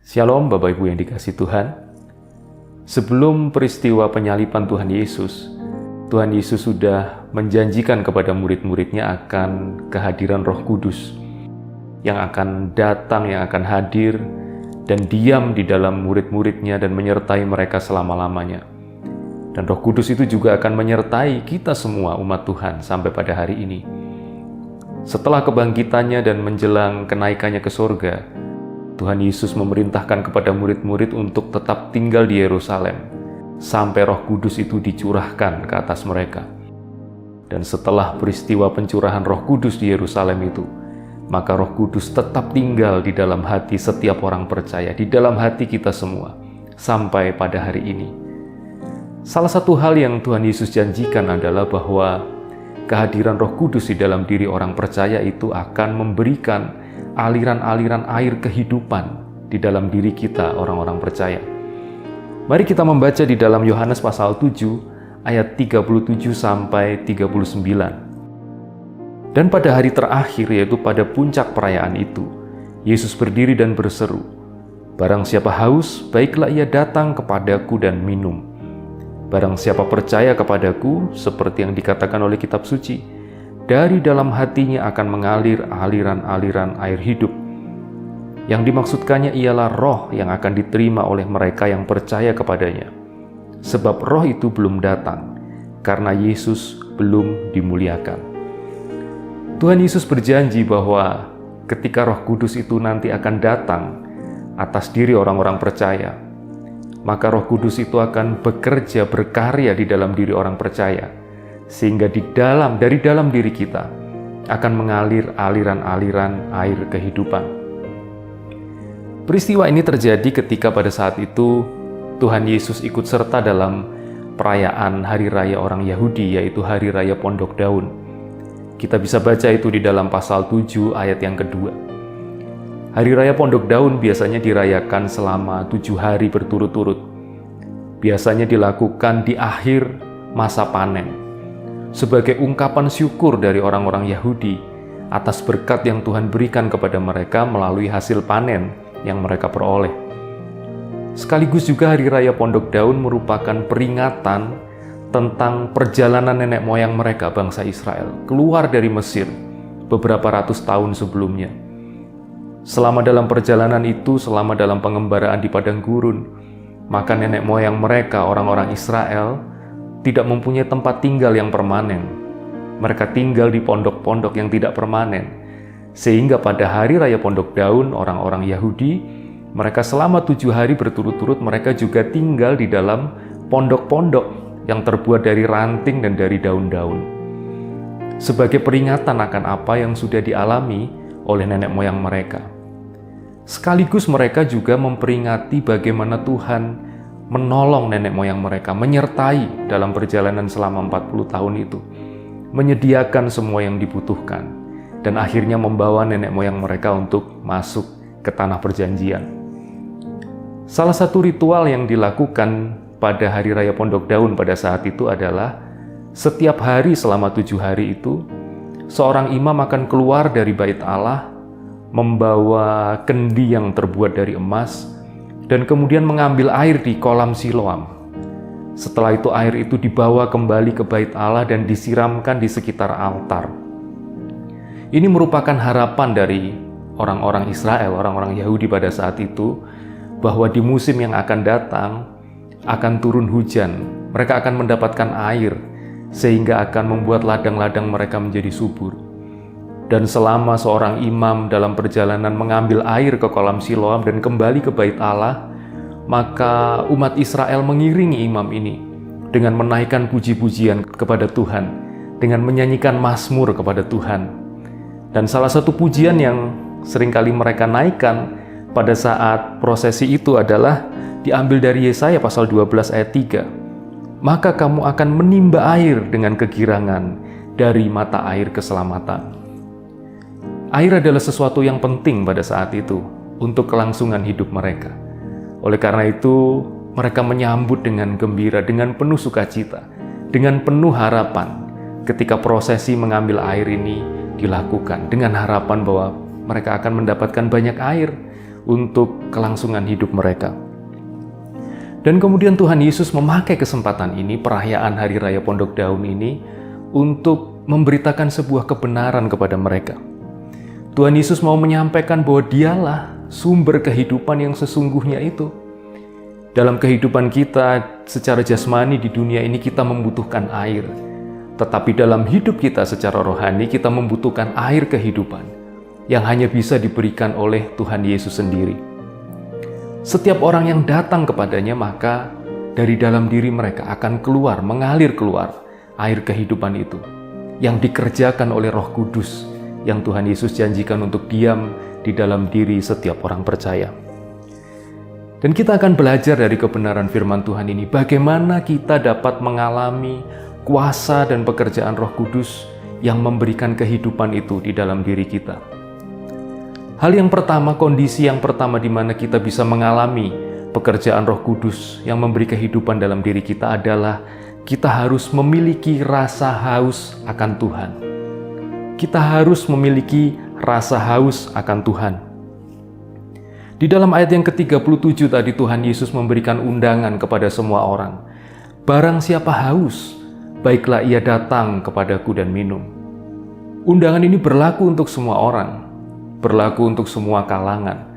Shalom Bapak Ibu yang dikasihi Tuhan. Sebelum peristiwa penyaliban Tuhan Yesus sudah menjanjikan kepada murid-muridnya akan kehadiran Roh Kudus yang akan datang, yang akan hadir dan diam di dalam murid-muridnya dan menyertai mereka selama-lamanya. Dan Roh Kudus itu juga akan menyertai kita semua umat Tuhan sampai pada hari ini. Setelah kebangkitannya dan menjelang kenaikannya ke surga, Tuhan Yesus memerintahkan kepada murid-murid untuk tetap tinggal di Yerusalem sampai Roh Kudus itu dicurahkan ke atas mereka. Dan setelah peristiwa pencurahan Roh Kudus di Yerusalem itu, maka Roh Kudus tetap tinggal di dalam hati setiap orang percaya, di dalam hati kita semua, sampai pada hari ini. Salah satu hal yang Tuhan Yesus janjikan adalah bahwa kehadiran Roh Kudus di dalam diri orang percaya itu akan memberikan aliran-aliran air kehidupan di dalam diri kita orang-orang percaya. Mari kita membaca di dalam Yohanes pasal 7 ayat 37 sampai 39. Dan pada hari terakhir, yaitu pada puncak perayaan itu, Yesus berdiri dan berseru, "Barang siapa haus, baiklah ia datang kepadaku dan minum. Barang siapa percaya kepadaku, seperti yang dikatakan oleh kitab suci, dari dalam hatinya akan mengalir aliran-aliran air hidup." Yang dimaksudkannya ialah roh yang akan diterima oleh mereka yang percaya kepadanya. Sebab roh itu belum datang, karena Yesus belum dimuliakan. Tuhan Yesus berjanji bahwa ketika Roh Kudus itu nanti akan datang atas diri orang-orang percaya, maka Roh Kudus itu akan bekerja, berkarya di dalam diri orang percaya, sehingga dari dalam diri kita akan mengalir aliran-aliran air kehidupan. Peristiwa ini terjadi ketika pada saat itu Tuhan Yesus ikut serta dalam perayaan Hari Raya orang Yahudi, yaitu Hari Raya Pondok Daun. Kita bisa baca itu di dalam pasal 7 ayat yang kedua. Hari Raya Pondok Daun biasanya dirayakan selama 7 hari berturut-turut. Biasanya dilakukan di akhir masa panen, sebagai ungkapan syukur dari orang-orang Yahudi atas berkat yang Tuhan berikan kepada mereka melalui hasil panen yang mereka peroleh. Sekaligus juga Hari Raya Pondok Daun merupakan peringatan tentang perjalanan nenek moyang mereka, bangsa Israel, keluar dari Mesir beberapa ratus tahun sebelumnya. Selama dalam perjalanan itu, selama dalam pengembaraan di padang gurun, maka nenek moyang mereka, orang-orang Israel, tidak mempunyai tempat tinggal yang permanen. Mereka tinggal di pondok-pondok yang tidak permanen. Sehingga pada Hari Raya Pondok Daun, orang-orang Yahudi, mereka selama 7 hari berturut-turut mereka juga tinggal di dalam pondok-pondok yang terbuat dari ranting dan dari daun-daun. Sebagai peringatan akan apa yang sudah dialami oleh nenek moyang mereka. Sekaligus mereka juga memperingati bagaimana Tuhan menolong nenek moyang mereka, menyertai dalam perjalanan selama 40 tahun itu, menyediakan semua yang dibutuhkan, dan akhirnya membawa nenek moyang mereka untuk masuk ke tanah perjanjian. Salah satu ritual yang dilakukan pada Hari Raya Pondok Daun pada saat itu adalah setiap hari selama 7 hari itu, seorang imam akan keluar dari bait Allah, membawa kendi yang terbuat dari emas, dan kemudian mengambil air di kolam Siloam. Setelah itu air itu dibawa kembali ke bait Allah dan disiramkan di sekitar altar. Ini merupakan harapan dari orang-orang Israel, orang-orang Yahudi pada saat itu, bahwa di musim yang akan datang akan turun hujan. Mereka akan mendapatkan air, sehingga akan membuat ladang-ladang mereka menjadi subur. Dan selama seorang imam dalam perjalanan mengambil air ke kolam Siloam dan kembali ke bait Allah, maka umat Israel mengiringi imam ini dengan menaikkan puji-pujian kepada Tuhan, dengan menyanyikan mazmur kepada Tuhan. Dan salah satu pujian yang seringkali mereka naikkan pada saat prosesi itu adalah diambil dari Yesaya pasal 12 ayat 3. "Maka kamu akan menimba air dengan kegirangan dari mata air keselamatan." Air adalah sesuatu yang penting pada saat itu untuk kelangsungan hidup mereka. Oleh karena itu, mereka menyambut dengan gembira, dengan penuh sukacita, dengan penuh harapan ketika prosesi mengambil air ini dilakukan, dengan harapan bahwa mereka akan mendapatkan banyak air, untuk kelangsungan hidup mereka. Dan kemudian Tuhan Yesus memakai kesempatan ini, perayaan Hari Raya Pondok Daun ini, untuk memberitakan sebuah kebenaran kepada mereka. Tuhan Yesus mau menyampaikan bahwa Dialah sumber kehidupan yang sesungguhnya itu. Dalam kehidupan kita secara jasmani di dunia ini kita membutuhkan air. Tetapi dalam hidup kita secara rohani kita membutuhkan air kehidupan yang hanya bisa diberikan oleh Tuhan Yesus sendiri. Setiap orang yang datang kepadanya, maka dari dalam diri mereka akan mengalir keluar air kehidupan itu yang dikerjakan oleh Roh Kudus yang Tuhan Yesus janjikan untuk diam di dalam diri setiap orang percaya. Dan kita akan belajar dari kebenaran firman Tuhan ini, bagaimana kita dapat mengalami kuasa dan pekerjaan Roh Kudus yang memberikan kehidupan itu di dalam diri kita. Hal yang pertama, kondisi yang pertama di mana kita bisa mengalami pekerjaan Roh Kudus yang memberi kehidupan dalam diri kita adalah kita harus memiliki rasa haus akan Tuhan. Kita harus memiliki rasa haus akan Tuhan. Di dalam ayat yang ke-37 tadi Tuhan Yesus memberikan undangan kepada semua orang. Barang siapa haus, baiklah ia datang kepadaku dan minum. Undangan ini berlaku untuk semua orang. Berlaku untuk semua kalangan,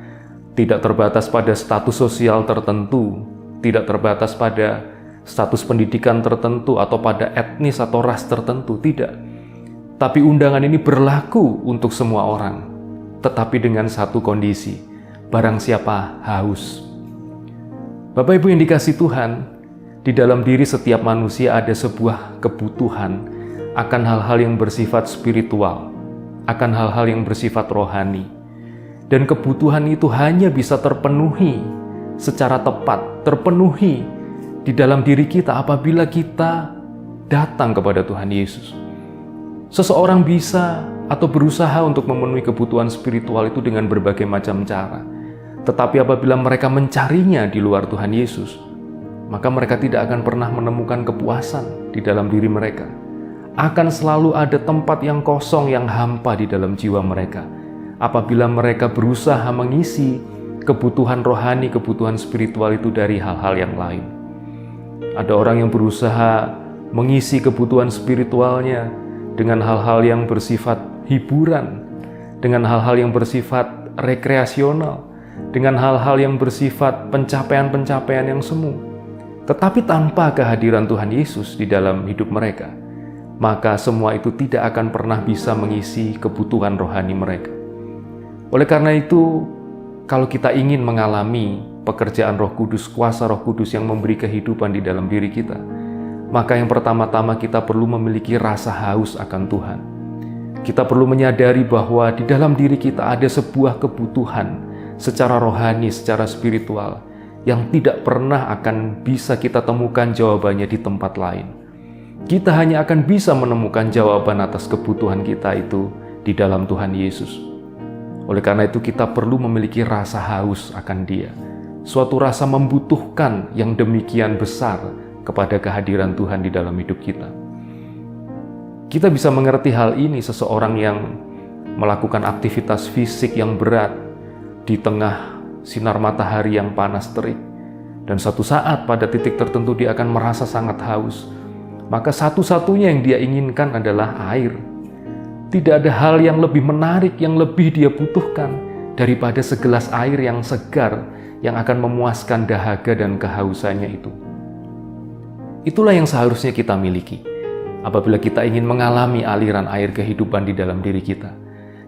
tidak terbatas pada status sosial tertentu, tidak terbatas pada status pendidikan tertentu atau pada etnis atau ras tertentu, tidak. Tapi undangan ini berlaku untuk semua orang, tetapi dengan satu kondisi, barang siapa haus. Bapak Ibu yang dikasihi Tuhan, di dalam diri setiap manusia ada sebuah kebutuhan akan hal-hal yang bersifat spiritual, akan hal-hal yang bersifat rohani. Dan kebutuhan itu hanya bisa terpenuhi secara tepat, terpenuhi di dalam diri kita apabila kita datang kepada Tuhan Yesus. Seseorang bisa atau berusaha untuk memenuhi kebutuhan spiritual itu dengan berbagai macam cara. Tetapi apabila mereka mencarinya di luar Tuhan Yesus, maka mereka tidak akan pernah menemukan kepuasan di dalam diri mereka. Akan selalu ada tempat yang kosong, yang hampa di dalam jiwa mereka apabila mereka berusaha mengisi kebutuhan rohani, kebutuhan spiritual itu dari hal-hal yang lain. Ada orang yang berusaha mengisi kebutuhan spiritualnya dengan hal-hal yang bersifat hiburan, dengan hal-hal yang bersifat rekreasional, dengan hal-hal yang bersifat pencapaian-pencapaian yang semu. Tetapi tanpa kehadiran Tuhan Yesus di dalam hidup mereka, maka semua itu tidak akan pernah bisa mengisi kebutuhan rohani mereka. Oleh karena itu, kalau kita ingin mengalami pekerjaan Roh Kudus, kuasa Roh Kudus yang memberi kehidupan di dalam diri kita, maka yang pertama-tama kita perlu memiliki rasa haus akan Tuhan. Kita perlu menyadari bahwa di dalam diri kita ada sebuah kebutuhan secara rohani, secara spiritual, yang tidak pernah akan bisa kita temukan jawabannya di tempat lain. Kita hanya akan bisa menemukan jawaban atas kebutuhan kita itu di dalam Tuhan Yesus. Oleh karena itu kita perlu memiliki rasa haus akan Dia. Suatu rasa membutuhkan yang demikian besar kepada kehadiran Tuhan di dalam hidup kita. Kita bisa mengerti hal ini seseorang yang melakukan aktivitas fisik yang berat di tengah sinar matahari yang panas terik. Dan suatu saat pada titik tertentu dia akan merasa sangat haus. Maka satu-satunya yang dia inginkan adalah air. Tidak ada hal yang lebih menarik, yang lebih dia butuhkan daripada segelas air yang segar, yang akan memuaskan dahaga dan kehausannya itu. Itulah yang seharusnya kita miliki apabila kita ingin mengalami aliran air kehidupan di dalam diri kita,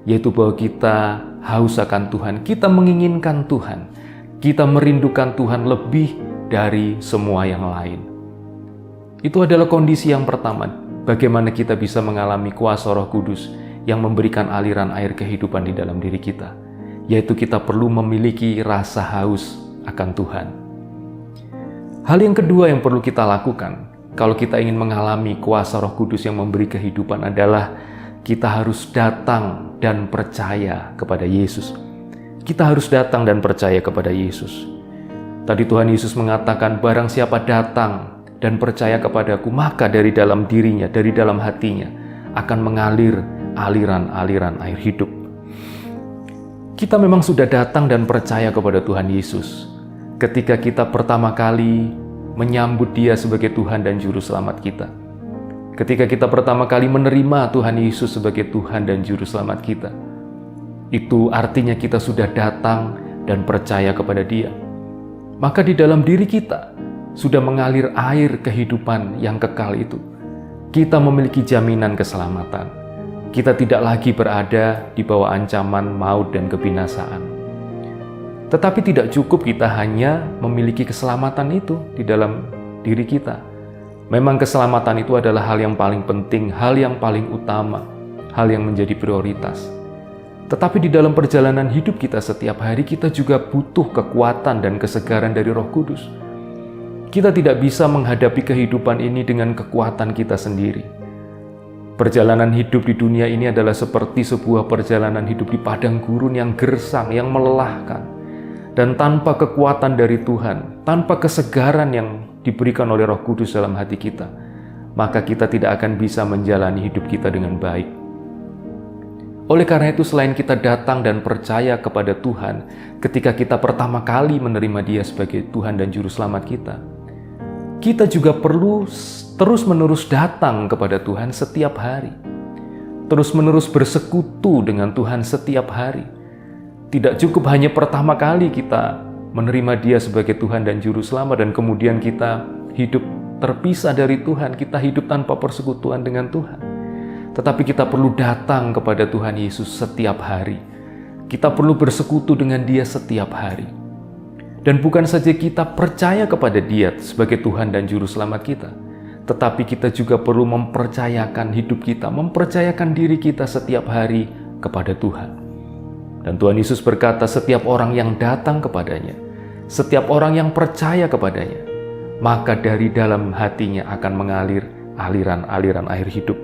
yaitu bahwa kita haus akan Tuhan, kita menginginkan Tuhan, kita merindukan Tuhan lebih dari semua yang lain. Itu adalah kondisi yang pertama, bagaimana kita bisa mengalami kuasa Roh Kudus yang memberikan aliran air kehidupan di dalam diri kita, yaitu kita perlu memiliki rasa haus akan Tuhan. Hal yang kedua yang perlu kita lakukan kalau kita ingin mengalami kuasa Roh Kudus yang memberi kehidupan adalah kita harus datang dan percaya kepada Yesus. Kita harus datang dan percaya kepada Yesus. Tadi Tuhan Yesus mengatakan, barang siapa datang dan percaya kepadaku, maka dari dalam dirinya, dari dalam hatinya akan mengalir aliran-aliran air hidup. Kita memang sudah datang dan percaya kepada Tuhan Yesus ketika kita pertama kali menyambut Dia sebagai Tuhan dan Juru Selamat kita. Ketika kita pertama kali menerima Tuhan Yesus sebagai Tuhan dan Juru Selamat kita, itu artinya kita sudah datang dan percaya kepada Dia. Maka di dalam diri kita sudah mengalir air kehidupan yang kekal itu. Kita memiliki jaminan keselamatan. Kita tidak lagi berada di bawah ancaman maut dan kebinasaan. Tetapi tidak cukup kita hanya memiliki keselamatan itu di dalam diri kita. Memang keselamatan itu adalah hal yang paling penting, hal yang paling utama, hal yang menjadi prioritas. Tetapi di dalam perjalanan hidup kita setiap hari, kita juga butuh kekuatan dan kesegaran dari Roh Kudus. Kita tidak bisa menghadapi kehidupan ini dengan kekuatan kita sendiri. Perjalanan hidup di dunia ini adalah seperti sebuah perjalanan hidup di padang gurun yang gersang, yang melelahkan. Dan tanpa kekuatan dari Tuhan, tanpa kesegaran yang diberikan oleh Roh Kudus dalam hati kita, maka kita tidak akan bisa menjalani hidup kita dengan baik. Oleh karena itu, selain kita datang dan percaya kepada Tuhan ketika kita pertama kali menerima Dia sebagai Tuhan dan Juru Selamat kita juga perlu terus-menerus datang kepada Tuhan setiap hari. Terus-menerus bersekutu dengan Tuhan setiap hari. Tidak cukup hanya pertama kali kita menerima Dia sebagai Tuhan dan Juru Selamat dan kemudian kita hidup terpisah dari Tuhan, kita hidup tanpa persekutuan dengan Tuhan. Tetapi kita perlu datang kepada Tuhan Yesus setiap hari. Kita perlu bersekutu dengan Dia setiap hari. Dan bukan saja kita percaya kepada Dia sebagai Tuhan dan Juru Selamat kita, tetapi kita juga perlu mempercayakan hidup kita, mempercayakan diri kita setiap hari kepada Tuhan. Dan Tuhan Yesus berkata, setiap orang yang datang kepadanya, setiap orang yang percaya kepadanya, maka dari dalam hatinya akan mengalir aliran-aliran air hidup.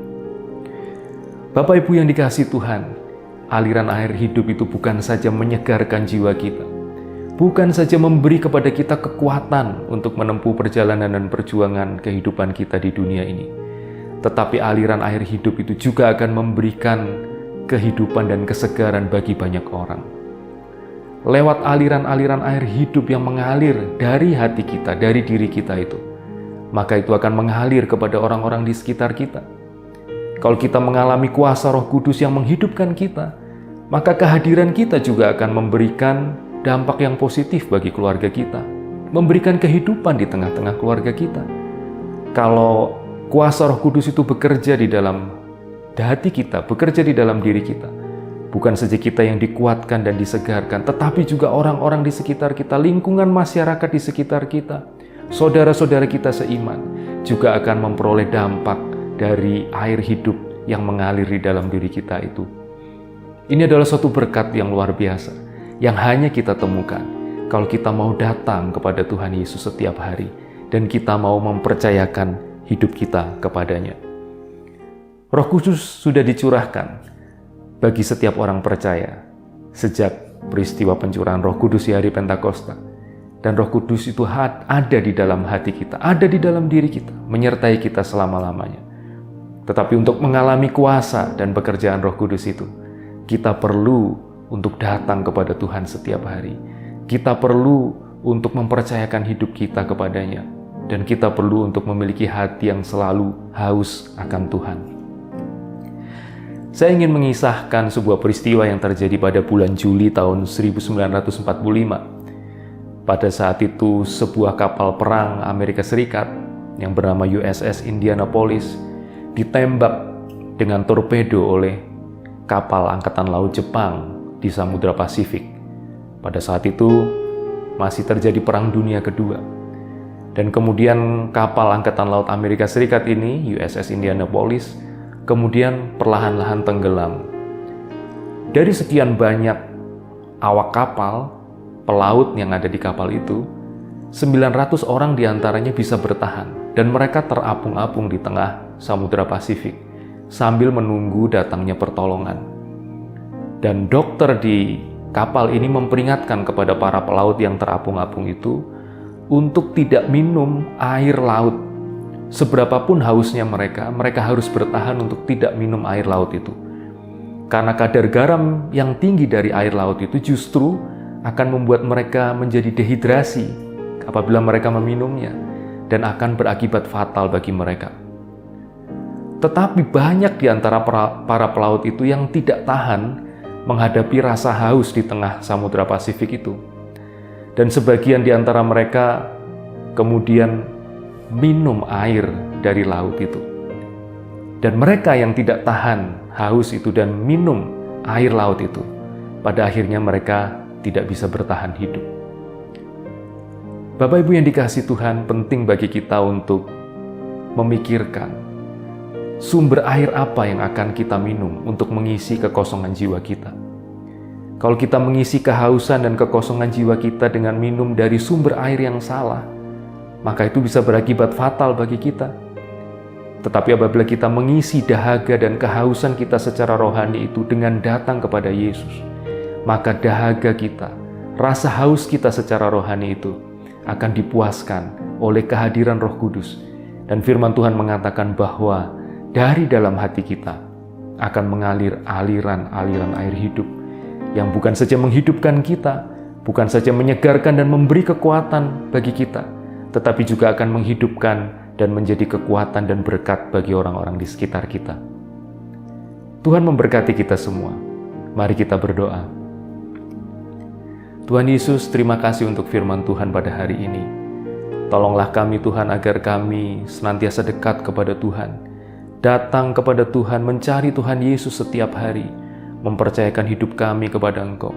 Bapak Ibu yang dikasihi Tuhan, aliran air hidup itu bukan saja menyegarkan jiwa kita, bukan saja memberi kepada kita kekuatan untuk menempuh perjalanan dan perjuangan kehidupan kita di dunia ini, tetapi aliran air hidup itu juga akan memberikan kehidupan dan kesegaran bagi banyak orang. Lewat aliran-aliran air hidup yang mengalir dari hati kita, dari diri kita itu, maka itu akan mengalir kepada orang-orang di sekitar kita. Kalau kita mengalami kuasa Roh Kudus yang menghidupkan kita, maka kehadiran kita juga akan memberikan dampak yang positif bagi keluarga kita, memberikan kehidupan di tengah-tengah keluarga kita. Kalau kuasa Roh Kudus itu bekerja di dalam hati kita, bekerja di dalam diri kita, bukan saja kita yang dikuatkan dan disegarkan, tetapi juga orang-orang di sekitar kita, lingkungan masyarakat di sekitar kita, saudara-saudara kita seiman, juga akan memperoleh dampak dari air hidup yang mengalir di dalam diri kita itu. Ini adalah suatu berkat yang luar biasa, yang hanya kita temukan kalau kita mau datang kepada Tuhan Yesus setiap hari dan kita mau mempercayakan hidup kita kepadanya. Roh Kudus sudah dicurahkan bagi setiap orang percaya sejak peristiwa pencurahan Roh Kudus di hari Pentakosta. Dan Roh Kudus itu ada di dalam hati kita, ada di dalam diri kita, menyertai kita selama-lamanya. Tetapi untuk mengalami kuasa dan pekerjaan Roh Kudus itu, kita perlu untuk datang kepada Tuhan setiap hari. Kita perlu untuk mempercayakan hidup kita kepadanya. Dan kita perlu untuk memiliki hati yang selalu haus akan Tuhan. Saya ingin mengisahkan sebuah peristiwa yang terjadi pada bulan Juli tahun 1945. Pada saat itu, sebuah kapal perang Amerika Serikat yang bernama USS Indianapolis ditembak dengan torpedo oleh kapal Angkatan Laut Jepang di Samudra Pasifik. Pada saat itu masih terjadi Perang Dunia Kedua. Dan kemudian kapal Angkatan Laut Amerika Serikat ini, USS Indianapolis, kemudian perlahan-lahan tenggelam. Dari sekian banyak awak kapal, pelaut yang ada di kapal itu, 900 orang diantaranya bisa bertahan. Dan mereka terapung-apung di tengah Samudra Pasifik sambil menunggu datangnya pertolongan. Dan dokter di kapal ini memperingatkan kepada para pelaut yang terapung-apung itu untuk tidak minum air laut. Seberapapun hausnya mereka harus bertahan untuk tidak minum air laut itu. Karena kadar garam yang tinggi dari air laut itu justru akan membuat mereka menjadi dehidrasi apabila mereka meminumnya, dan akan berakibat fatal bagi mereka. Tetapi banyak di antara para pelaut itu yang tidak tahan menghadapi rasa haus di tengah Samudra Pasifik itu. Dan sebagian di antara mereka kemudian minum air dari laut itu. Dan mereka yang tidak tahan haus itu dan minum air laut itu, pada akhirnya mereka tidak bisa bertahan hidup. Bapak Ibu yang dikasihi Tuhan, penting bagi kita untuk memikirkan sumber air apa yang akan kita minum untuk mengisi kekosongan jiwa kita. Kalau kita mengisi kehausan dan kekosongan jiwa kita dengan minum dari sumber air yang salah, maka itu bisa berakibat fatal bagi kita. Tetapi apabila kita mengisi dahaga dan kehausan kita secara rohani itu dengan datang kepada Yesus, maka dahaga kita, rasa haus kita secara rohani itu akan dipuaskan oleh kehadiran Roh Kudus. Dan firman Tuhan mengatakan bahwa dari dalam hati kita akan mengalir aliran-aliran air hidup yang bukan saja menghidupkan kita, bukan saja menyegarkan dan memberi kekuatan bagi kita, tetapi juga akan menghidupkan dan menjadi kekuatan dan berkat bagi orang-orang di sekitar kita. Tuhan memberkati kita semua. Mari kita berdoa. Tuhan Yesus, terima kasih untuk firman Tuhan pada hari ini. Tolonglah kami Tuhan agar kami senantiasa dekat kepada Tuhan, datang kepada Tuhan, mencari Tuhan Yesus setiap hari, mempercayakan hidup kami kepada Engkau,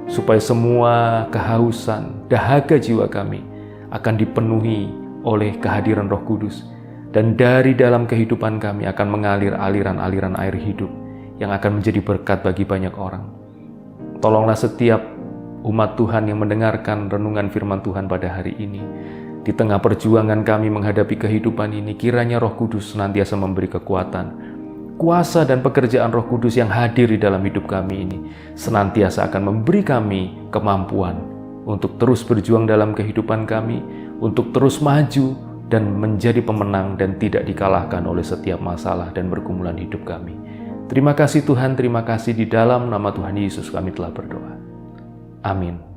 supaya semua kehausan, dahaga jiwa kami akan dipenuhi oleh kehadiran Roh Kudus, dan dari dalam kehidupan kami akan mengalir aliran-aliran air hidup yang akan menjadi berkat bagi banyak orang. Tolonglah setiap umat Tuhan yang mendengarkan renungan firman Tuhan pada hari ini, di tengah perjuangan kami menghadapi kehidupan ini, kiranya Roh Kudus senantiasa memberi kekuatan, kuasa dan pekerjaan Roh Kudus yang hadir di dalam hidup kami ini senantiasa akan memberi kami kemampuan untuk terus berjuang dalam kehidupan kami, untuk terus maju dan menjadi pemenang dan tidak dikalahkan oleh setiap masalah dan pergumulan hidup kami. Terima kasih Tuhan, terima kasih, di dalam nama Tuhan Yesus kami telah berdoa. Amin.